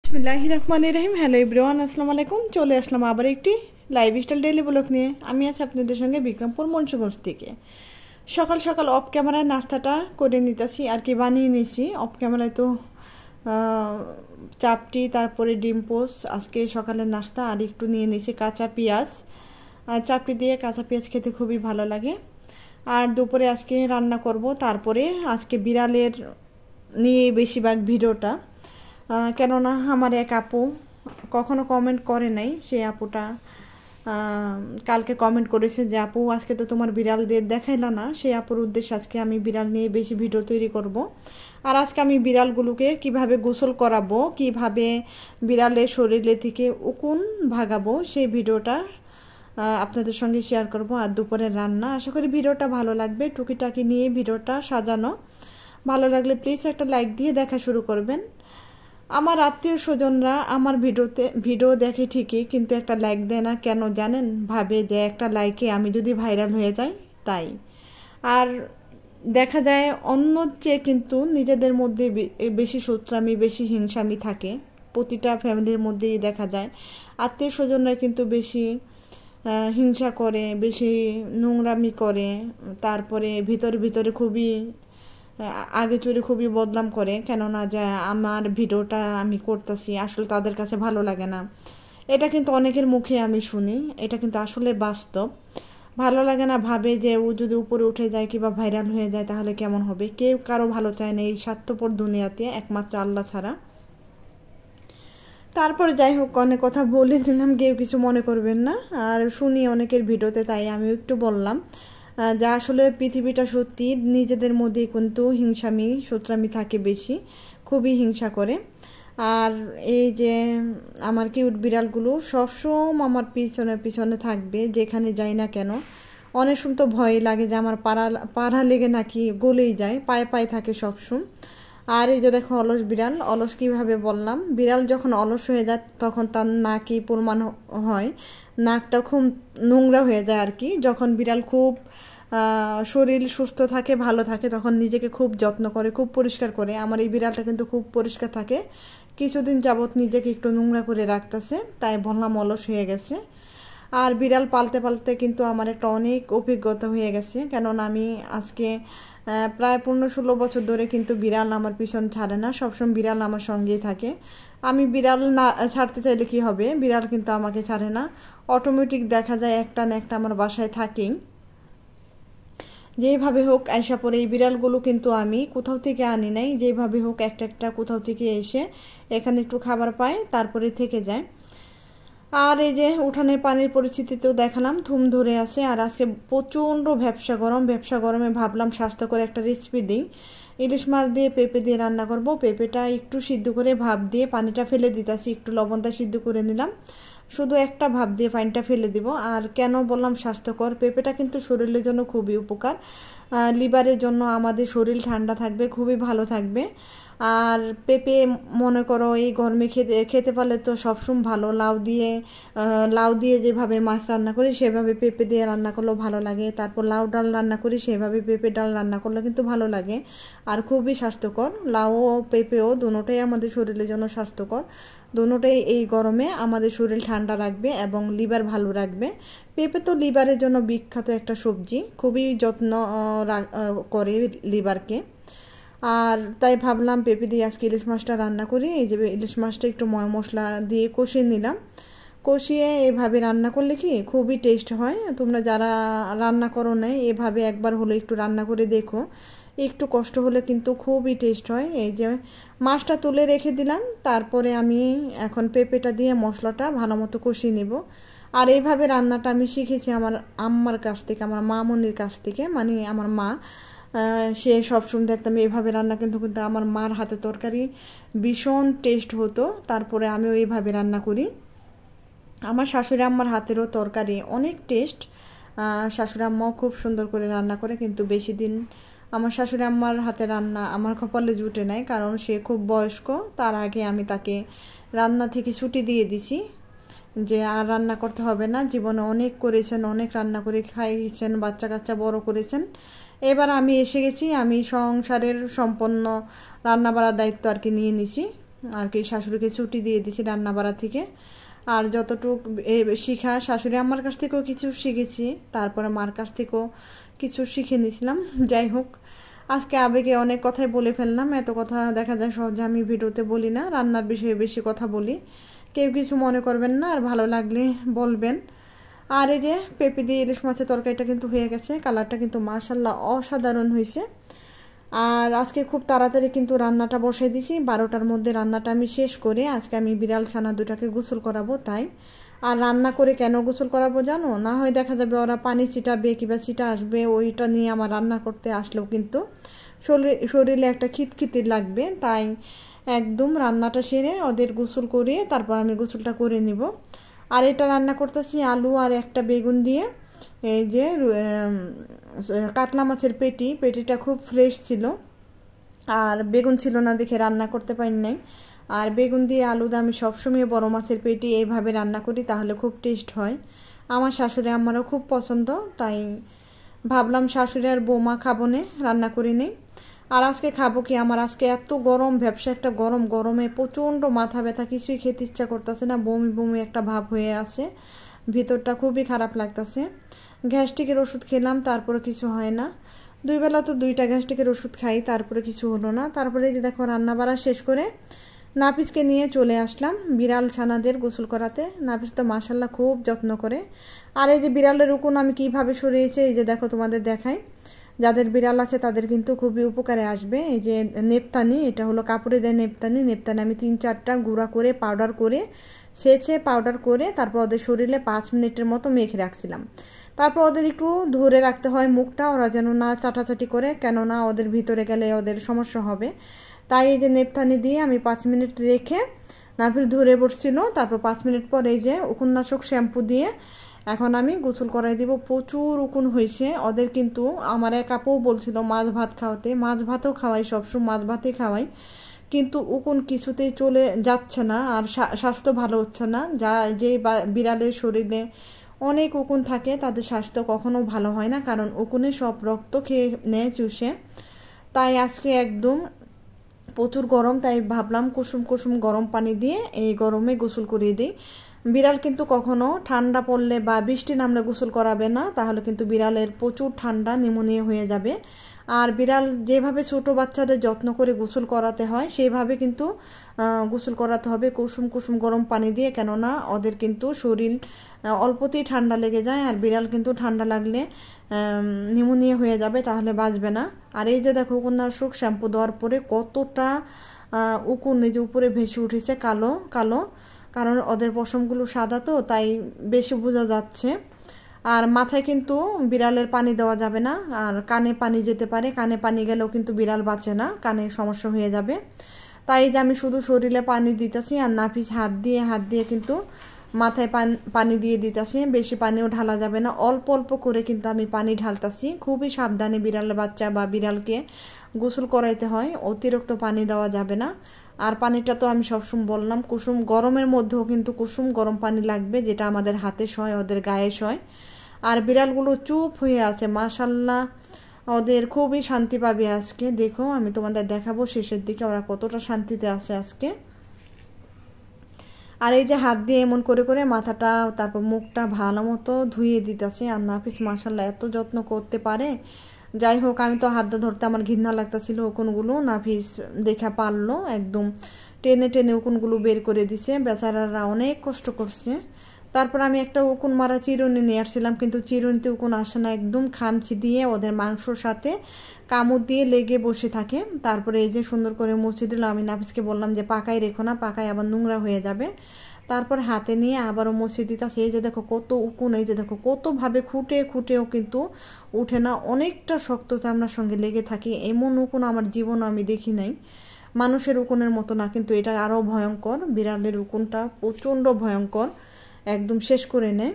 বিসমিল্লাহির রহমানির রহিম। Hello everyone, আসসালামু আলাইকুম। চলে আসলাম আবার একটি লাইফস্টাইল ডেইলি ব্লগ নিয়ে। আমি আছি আপনাদের সঙ্গে বিক্রমপুর মুন্সিগঞ্জ থেকে। সকাল সকাল অফ ক্যামেরায় নাস্তাটা করে নিতেছি আর কি, বানিয়ে নিয়েছি। অফ ক্যামেরায় তো চাপটি, তারপরে ডিম পোস্ট আজকে সকালের নাস্তা, আর একটু নিয়ে নিয়েছি কাঁচা পেঁয়াজ। চাপটি দিয়ে কাঁচা পেঁয়াজ খেতে খুবই ভালো লাগে। আর দুপুরে আজকে রান্না করব। তারপরে আজকে বিড়ালের নিয়ে বেশিরভাগ ভিডিওটা, কেননা আমার এক আপু কখনো কমেন্ট করে নাই। সেই আপুটা কালকে কমেন্ট করেছে যে আপু আজকে তো তোমার বিড়ালদের দেখাইলা না। সেই আপুর উদ্দেশ্যে আজকে আমি বিড়াল নিয়ে বেশি ভিডিও তৈরি করব। আর আজকে আমি বিড়ালগুলোকে কিভাবে গোসল করাবো, কিভাবে বিড়ালের শরীরে থেকে উকুন ভাগাবো, সেই ভিডিওটা আপনাদের সঙ্গে শেয়ার করব। আর দুপুরের রান্না, আশা করি ভিডিওটা ভালো লাগবে। টুকিটাকি নিয়ে ভিডিওটা সাজানো। ভালো লাগলে প্লিজ একটা লাইক দিয়ে দেখা শুরু করবেন। আমার আত্মীয় স্বজনরা আমার ভিডিও দেখে ঠিকই, কিন্তু একটা লাইক দেয় না। কেন জানেন? ভাবে যে একটা লাইকে আমি যদি ভাইরাল হয়ে যাই তাই। আর দেখা যায় অন্যর চেয়ে কিন্তু নিজেদের মধ্যে বেশি শত্রুতামি, বেশি হিংসামি থাকে। প্রতিটা ফ্যামিলির মধ্যেই দেখা যায় আত্মীয় স্বজনরা কিন্তু বেশি হিংসা করে, বেশি নোংরামি করে। তারপরে ভিতরে ভিতরে খুবই আগে চুরি খুবই বদনাম করে, কেননা যে আমার ভিডিওটা আমি করতেছি আসলে তাদের কাছে ভালো লাগে না। এটা কিন্তু অনেকের মুখে আমি শুনি, এটা কিন্তু আসলে বাস্তব। ভালো লাগে না, ভাবে যে ও যদি উপরে উঠে যায় কিংবা ভাইরাল হয়ে যায় তাহলে কেমন হবে। কেউ কারো ভালো চায় না এই স্বার্থপর দুনিয়াতে, একমাত্র আল্লাহ ছাড়া। তারপরে যাই হোক, অনেক কথা বলে দিলাম, কেউ কিছু মনে করবেন না। আর শুনি অনেকের ভিডিওতে, তাই আমিও একটু বললাম। যা আসলে পৃথিবীটা সত্যি, নিজেদের মধ্যেই কিন্তু হিংসামি শত্রুতামি থাকে বেশি, খুবই হিংসা করে। আর এই যে আমার কিউট বিড়ালগুলো সবসময় আমার পিছনে পিছনে থাকবে, যেখানে যাই না কেন। অনেক সময় তো ভয় লাগে যে আমার পাড়া লেগে নাকি গলেই যায়, পায়ে পায়ে থাকে সবসময়। আর এই যে দেখো অলস বিড়াল, অলস কিভাবে বললাম, বিড়াল যখন অলস হয়ে যায় তখন তার নাকই প্রমাণ হয়, নাকটা খুব নোংরা হয়ে যায় আর কি। যখন বিড়াল খুব শরীর সুস্থ থাকে, ভালো থাকে, তখন নিজেকে খুব যত্ন করে, খুব পরিষ্কার করে। আমার এই বিড়ালটা কিন্তু খুব পরিষ্কার থাকে, কিছুদিন যাবৎ নিজেকে একটু নোংরা করে রাখতেছে, তাই বললাম অলস হয়ে গেছে। আর বিড়াল পালতে পালতে কিন্তু আমার একটা অনেক অভিজ্ঞতা হয়ে গেছে, কেননা আমি আজকে প্রায় 15-16 বছর ধরে কিন্তু বিড়াল আমার পিছন ছাড়ে না, সবসময় বিড়াল আমার সঙ্গেই থাকে। আমি বিড়াল না ছাড়তে চাইলে কি হবে, বিড়াল কিন্তু আমাকে ছাড়ে না, অটোমেটিক দেখা যায় একটা না একটা আমার বাসায় থাকেই। যেভাবে হোক আয়সা পরে এই বিড়ালগুলো কিন্তু আমি কোথাও থেকে আনি নাই, যেভাবে হোক একটা একটা কোথাও থেকে এসে এখানে একটু খাবার পায়, তারপরে থেকে যায়। আর এই যে উঠানের পানির পরিস্থিতিতেও দেখালাম থুম ধরে আছে। আর আজকে প্রচণ্ড ভ্যাপসা গরম, ভ্যাপসা গরমে ভাবলাম স্বাস্থ্যকর একটা রেসিপি দিই। ইলিশ মাছ দিয়ে পেঁপে দিয়ে রান্না করব। পেঁপেটা একটু সিদ্ধ করে ভাপ দিয়ে পানিটা ফেলে দিতেছি, একটু লবণটা সিদ্ধ করে নিলাম, শুধু একটা ভাপ দিয়ে পানিটা ফেলে দিব। আর কেন বললাম স্বাস্থ্যকর, পেঁপেটা কিন্তু শরীরের জন্য খুবই উপকার, লিভারের জন্য আমাদের শরীর ঠান্ডা থাকবে, খুবই ভালো থাকবে। আর পেঁপে মনে করো এই গরমে খেতে পারলে তো সবসময় ভালো। লাউ দিয়ে যেভাবে মাছ রান্না করি সেভাবে পেঁপে দিয়ে রান্না করলেও ভালো লাগে। তারপর লাউ ডাল রান্না করি সেভাবে পেঁপে ডাল রান্না করলে কিন্তু ভালো লাগে, আর খুবই স্বাস্থ্যকর। লাউ ও পেঁপেও দুটোটাই আমাদের শরীরের জন্য স্বাস্থ্যকর, দুটোটাই এই গরমে আমাদের শরীর ঠান্ডা রাখবে এবং লিভার ভালো রাখবে। পেঁপে তো লিভারের জন্য বিখ্যাত একটা সবজি, খুবই যত্ন করে লিভারকে। আর তাই ভাবলাম পেঁপে দিয়ে আজকে ইলিশ মাছটা রান্না করি। এই যে ইলিশ মাছটা একটু মশলা দিয়ে কষিয়ে নিলাম, কষিয়ে এভাবে রান্না করলে কি খুবই টেস্ট হয়। তোমরা যারা রান্না করো না এভাবে একবার হলো একটু রান্না করে দেখো, একটু কষ্ট হলে কিন্তু খুবই টেস্ট হয়। এই যে মাছটা তুলে রেখে দিলাম, তারপরে আমি এখন পেঁপেটা দিয়ে মশলাটা ভালো মতো কষিয়ে নেব। আর এইভাবে রান্নাটা আমি শিখেছি আমার আম্মার কাছ থেকে, আমার মামনির কাছ থেকে, মানে আমার মা। সে সবসময় দেখতাম এইভাবে রান্না, কিন্তু কিন্তু আমার মার হাতে তরকারি ভীষণ টেস্ট হতো। তারপরে আমিও এইভাবে রান্না করি। আমার শাশুড়ি আম্মার হাতেরও তরকারি অনেক টেস্ট, শাশুড়ি আম্মাও খুব সুন্দর করে রান্না করে, কিন্তু বেশি দিন আমার শাশুড়ি আম্মার হাতে রান্না আমার কপালে জুটে নাই, কারণ সে খুব বয়স্ক। তার আগে আমি তাকে রান্না থেকে ছুটি দিয়ে দিছি, যে আর রান্না করতে হবে না। জীবনে অনেক করেছেন, অনেক রান্না করে খাইয়েছেন, বাচ্চা কাচ্চা বড় করেছেন। এবার আমি এসে গেছি, আমি সংসারের সম্পন্ন রান্না বাড়ার দায়িত্ব আর কি নিয়ে নিছি। আর কি শাশুড়িকে ছুটি দিয়ে দিয়েছি রান্না বাড়া থেকে। আর যতটুকু শিখা শাশুড়ি আমার কাছ থেকেও কিছু শিখেছি, তারপরে মার কাছ থেকেও কিছু শিখে নিয়েছিলাম। যাই হোক, আজকে আবেগে অনেক কথাই বলে ফেললাম। এত কথা দেখা যায় সহজে আমি ভিডিওতে বলি না, রান্নার বিষয়ে বেশি কথা বলি। কেউ কিছু মনে করবেন না, আর ভালো লাগলে বলবেন। আর এই যে পেঁপে দিয়ে ইলিশ মাছের তরকারিটা কিন্তু হয়ে গেছে, কালারটা কিন্তু মাশাআল্লাহ অসাধারণ হয়েছে। আর আজকে খুব তাড়াতাড়ি কিন্তু রান্নাটা বসাই দিয়েছি, 12টার মধ্যে রান্নাটা আমি শেষ করে আজকে আমি বিড়াল ছানা দুটাকে গোসল করাবো তাই। আর রান্না করে কেন গোসল করাবো জানো, না হয় দেখা যাবে ওরা পানি ছিটাবে কিংবা ছিটা আসবে, ওইটা নিয়ে আমার রান্না করতে আসলেও কিন্তু শরীরে একটা খিটখিটি লাগবে। তাই একদম রান্নাটা সেরে ওদের গোসল করে তারপর আমি গোসলটা করে নিব। আর এটা রান্না করতেছি আলু আর একটা বেগুন দিয়ে। এই যে কাতলা মাছের পেটিটা খুব ফ্রেশ ছিল, আর বেগুন ছিল না দেখে রান্না করতে পারি নাই। আর বেগুন দিয়ে আলু দিয়ে আমি সবসময় বড় মাছের পেটি এইভাবে রান্না করি, তাহলে খুব টেস্ট হয়। আমার শাশুড়ি আমারও খুব পছন্দ, তাই ভাবলাম শাশুড়ি আর বৌমা খাবো নে, রান্না করি নেই। আর আজকে খাবো কি, আমার আজকে এত গরম, ব্যবসা একটা গরমে প্রচণ্ড মাথা ব্যথা, কিছুই খেতে ইচ্ছা করতেছে না, বমি বমি একটা ভাব হয়ে আছে, ভিতরটা খুবই খারাপ লাগতেছে। গ্যাস্ট্রিকের ওষুধ খেলাম, তারপরে কিছু হয় না। 2 বেলা তো 2টা গ্যাস্ট্রিকের ওষুধ খাই, তারপরে কিছু হলো না। তারপরে এই যে দেখো রান্না বাড়া শেষ করে নাপিসকে নিয়ে চলে আসলাম বিড়াল ছানাদের গোসল করাতে। নাপিস তো মাশাআল্লাহ খুব যত্ন করে। আর এই যে বিড়ালের উকুন আমি কিভাবে সরিয়েছি, এই যে দেখো তোমাদের দেখাই। যাদের বিড়াল আছে তাদের কিন্তু খুবই উপকারে আসবে। এই যে নেপতানি, এটা হলো কাপড়ে দেয় নেপতানি আমি 3-4টা গুঁড়া করে পাউডার করে ছেঁচে পাউডার করে তারপর ওদের শরীরে 5 মিনিটের মতো মেখে রাখছিলাম। তারপর ওদের একটু ধরে রাখতে হয় মুখটা, ওরা যেন না চাটাচাটি করে, কেননা ওদের ভিতরে গেলে ওদের সমস্যা হবে। তাই এই যে নেপথানি দিয়ে আমি 5 মিনিট রেখে নাপিস ধরে বসছিল। তারপর 5 মিনিট পর এই যে উকুননাশক শ্যাম্পু দিয়ে এখন আমি গোসল করাই দিব। প্রচুর উকুন হয়েছে ওদের, কিন্তু আমার এক আপুও বলছিল মাছ ভাত খাওয়াতে, মাছ ভাতও খাওয়াই, সবসময় মাছ ভাতই খাওয়াই, কিন্তু উকুন কিছুতেই চলে যাচ্ছে না, আর স্বাস্থ্য ভালো হচ্ছে না। যে বিড়ালের শরীরে অনেক উকুন থাকে তাদের স্বাস্থ্য কখনো ভালো হয় না, কারণ উকুনে সব রক্ত খেয়ে নেয় চুষে। তাই আজকে একদম প্রচুর গরম, তাই ভাবলাম কুসুম কুসুম গরম পানি দিয়ে এই গরমে গোসল করিয়ে দিই। বিড়াল কিন্তু কখনো ঠান্ডা পড়লে বা বৃষ্টি নামলে গোসল করাবে না, তাহলে কিন্তু বিড়ালের প্রচুর ঠান্ডা নিউমোনিয়া হয়ে যাবে। আর বিড়াল যেভাবে ছোট বাচ্চাদের যত্ন করে গোসল করাতে হয় সেইভাবে কিন্তু গোসল করাতে হবে কুসুম কুসুম গরম পানি দিয়ে, কেননা ওদের কিন্তু শরীর অল্পতেই ঠান্ডা লেগে যায়, আর বিড়াল কিন্তু ঠান্ডা লাগলে নিউমোনিয়া হয়ে যাবে, তাহলে বাঁচবে না। আর এই যে দেখো উকুননাশক শ্যাম্পু দেওয়ার পরে কতটা উকুন এই যে উপরে ভেসে উঠেছে কালো কালো, কারণ ওদের পশমগুলো সাদা তো তাই বেশি বোঝা যাচ্ছে। আর মাথায় কিন্তু বিড়ালের পানি দেওয়া যাবে না, আর কানে পানি যেতে পারে, কানে পানি গেলেও কিন্তু বিড়াল বাঁচে না, কানে সমস্যা হয়ে যাবে। তাই যে আমি শুধু শরীরে পানি দিতেছি, আর নাপিস হাত দিয়ে কিন্তু মাথায় পানি দিয়ে দিতেছি। বেশি পানিও ঢালা যাবে না, অল্প অল্প করে কিন্তু আমি পানি ঢালতেছি। খুবই সাবধানে বিড়ালের বাচ্চা বা বিড়ালকে গোসল করাইতে হয়, অতিরিক্ত পানি দেওয়া যাবে না। আর পানিটা তো আমি সবসময় বললাম কুসুম গরমের মধ্যেও কিন্তু কুসুম গরম পানি লাগবে, যেটা আমাদের হাতে সয় ওদের গায়ে সয়। আর বিড়ালগুলো চুপ হয়ে আছে মাশাআল্লাহ, ওদের খুবই শান্তি পাবে আজকে। দেখো আমি তোমাদের দেখাবো শেষের দিকে ওরা কতটা শান্তিতে আছে আজকে। আর এই যে হাত দিয়ে এমন করে করে মাথাটা তারপর মুখটা ভালো মতো ধুয়ে দিতেছে। আর নাফিস মাশাআল্লাহ এত যত্ন করতে পারে। যাই হোক, আমি তো হাতটা ধরতে আমার ঘৃণা লাগতেছিল উকুনগুলো, নাফিস দেখা পারলো, একদম টেনে টেনে উকুনগুলো বের করে দিছে। বেচারারা অনেক কষ্ট করছে। তারপর আমি একটা উকুন মারা চিরুনি নিয়ে আসছিলাম, কিন্তু চিরুনিতে উকুন আসে না, একদম খামচি দিয়ে ওদের মাংসর সাথে কামড় দিয়ে লেগে বসে থাকে। তারপরে এই যে সুন্দর করে মুছে দিল। আমি নাফিসকে বললাম যে পাকায় রেখো না, পাকায় আবার নোংরা হয়ে যাবে। তারপর হাতে নিয়ে আবারও মুছে দিতাছে। এই যে দেখো কত উকুন, এই যে দেখো কতভাবে খুঁটেও কিন্তু উঠে না, অনেকটা শক্ত চামড়ার সঙ্গে লেগে থাকে। এমন উকুন আমার জীবনে আমি দেখি নাই। মানুষের উকুনের মতো না, কিন্তু এটা আরও ভয়ঙ্কর। বিড়ালের উকুনটা প্রচণ্ড ভয়ঙ্কর, একদম শেষ করে নেয়।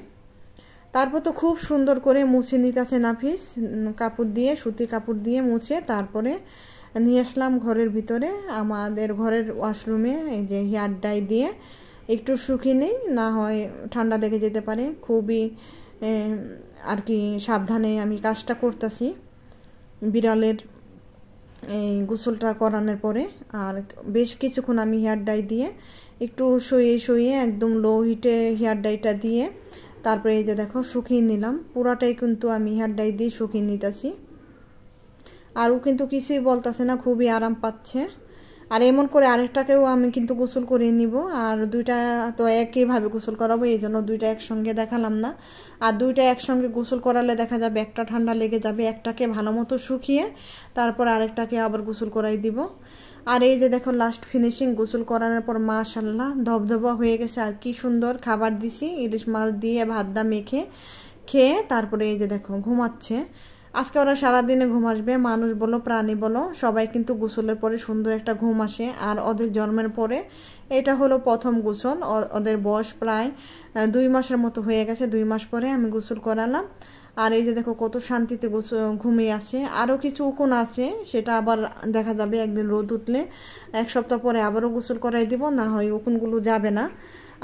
তারপর তো খুব সুন্দর করে মুছে নিতেছে নাফিস, কাপড় দিয়ে, সুতি কাপড় দিয়ে মুছে তারপরে নিয়ে আসলাম ঘরের ভিতরে, আমাদের ঘরের ওয়াশরুমে। এই যে হেয়ার ডাই দিয়ে একটু শুকিয়ে নেই, না হয় ঠান্ডা লেগে যেতে পারে। খুবই আর কি সাবধানে আমি কাজটা করতেছি। বিড়ালের এই গোসলটা করানোর পরে। আর বেশ কিছুক্ষণ আমি হেয়ার ডাই দিয়ে একটু শুয়ে একদম লো হিটে হেয়ার ডাইটা দিয়ে তারপরে এই যে দেখো শুকিয়ে নিলাম। পুরাটাই কিন্তু আমি হেয়ার ডাই দিয়ে শুকিয়ে নিতেছি। আর ও কিন্তু কিছুই বলতেছে না, খুবই আরাম পাচ্ছে। আর এমন করে আরেকটাকেও আমি কিন্তু গোসল করিয়ে নিব। আর দুইটা তো একইভাবে গোসল করাবো, এই জন্য দুইটা একসঙ্গে দেখালাম না। আর দুইটা একসঙ্গে গোসল করালে দেখা যাবে একটা ঠান্ডা লেগে যাবে, একটাকে ভালো মতো শুকিয়ে তারপর আরেকটাকে আবার গোসল করাই দিব। আর এই যে দেখো লাস্ট ফিনিশিং গোসল করানোর পর মাশাআল্লাহ ধবধবা হয়ে গেছে। আর কি সুন্দর খাবার দিছি, ইলিশ মাছ দিয়ে ভাত দা মেখে খেয়ে তারপরে এই যে দেখো ঘুমাচ্ছে। আজকে ওরা সারাদিনে ঘুম আসবে, মানুষ বলো প্রাণী বলো সবাই কিন্তু গোসলের পরে সুন্দর একটা ঘুম আসে। আর ওদের জন্মের পরে এটা হলো প্রথম গোসল। ওদের বয়স প্রায় 2 মাসের মতো হয়ে গেছে, 2 মাস পরে আমি গোসল করালাম। আর এই যে দেখো কত শান্তিতে ঘুমিয়ে আসে। আরও কিছু উকুন আছে, সেটা আবার দেখা যাবে একদিন রোদ উঠলে 1 সপ্তাহ পরে আবারও গোসল করাই দিব, না হয় উকুনগুলো যাবে না।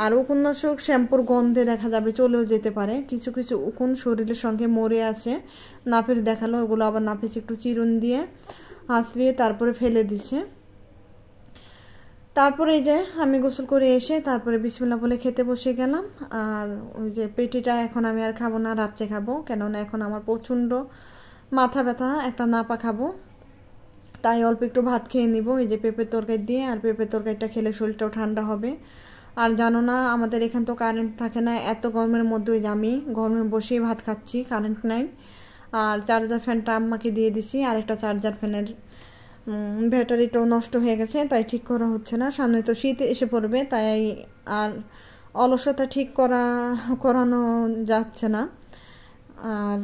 আর উকুননাশক শ্যাম্পুর গন্ধে দেখা যাবে চলেও যেতে পারে। কিছু কিছু উকুন শরীরের সঙ্গে মরে আসে, নাফির দেখালো, ওগুলো আবার নাফিস একটু চিরুন দিয়ে হাসলিয়ে তারপরে ফেলে দিছে। তারপরে এই যে আমি গোসল করে এসে তারপরে বিসমিল্লাহ বলে খেতে বসে গেলাম। আর ওই যে পেটিটা এখন আমি আর খাবো না, রাত্রে খাবো, কেননা এখন আমার প্রচণ্ড মাথা ব্যথা, একটা নাপা খাবো, তাই অল্প একটু ভাত খেয়ে নিব এই যে পেঁপের তরকারি দিয়ে। আর পেঁপের তরকারিটা খেলে শরীরটাও ঠান্ডা হবে। আর জানো না আমাদের এখান তো কারেন্ট থাকে না, এত গরমের মধ্যে ওই যে আমি গরমে বসেই ভাত খাচ্ছি, কারেন্ট নাই। আর চার্জার ফ্যানটা আম্মাকে দিয়ে দিছি, আর একটা চার্জার ফ্যানের ব্যাটারিটাও নষ্ট হয়ে গেছে, তাই ঠিক করা হচ্ছে না। সামনে তো শীত এসে পড়বে, তাই আর অলসতা ঠিক করানো যাচ্ছে না। আর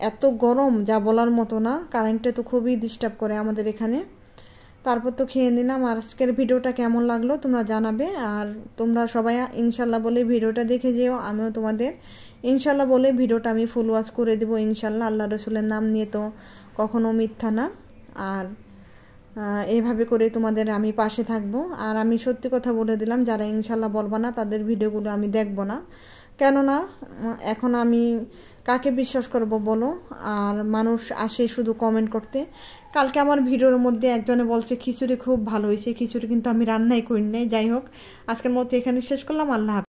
এত গরম যা বলার মতো না, কারেন্টে তো খুবই ডিস্টার্ব করে আমাদের এখানে। তারপর তো খেয়ে নিলাম। আর আজকের ভিডিওটা কেমন লাগলো তোমরা জানাবে। আর তোমরা সবাই ইনশাল্লাহ বলে ভিডিওটা দেখে যেও, আমিও তোমাদের ইনশাল্লাহ বলে ভিডিওটা আমি ফুল ওয়াচ করে দেবো ইনশাল্লাহ। আল্লাহ রসুলের নাম নিয়ে তো কখনো মিথ্যা না। আর এইভাবে করে তোমাদের আমি পাশে থাকবো। আর আমি সত্যি কথা বলে দিলাম, যারা ইনশাল্লাহ বলবা না তাদের ভিডিওগুলো আমি দেখবো না, কেননা এখন আমি কাকে বিশ্বাস করব বলো। আর মানুষ আসে শুধু কমেন্ট করতে। কালকে আমার ভিডিওর মধ্যে একজনে বলছে খিচুড়ি খুব ভালো হয়েছে, খিচুড়ি কিন্তু আমি রান্নাই করি নাই। যাই হোক, আজকের মতো এখানে শেষ করলাম। আল্লাহ হাফেজ।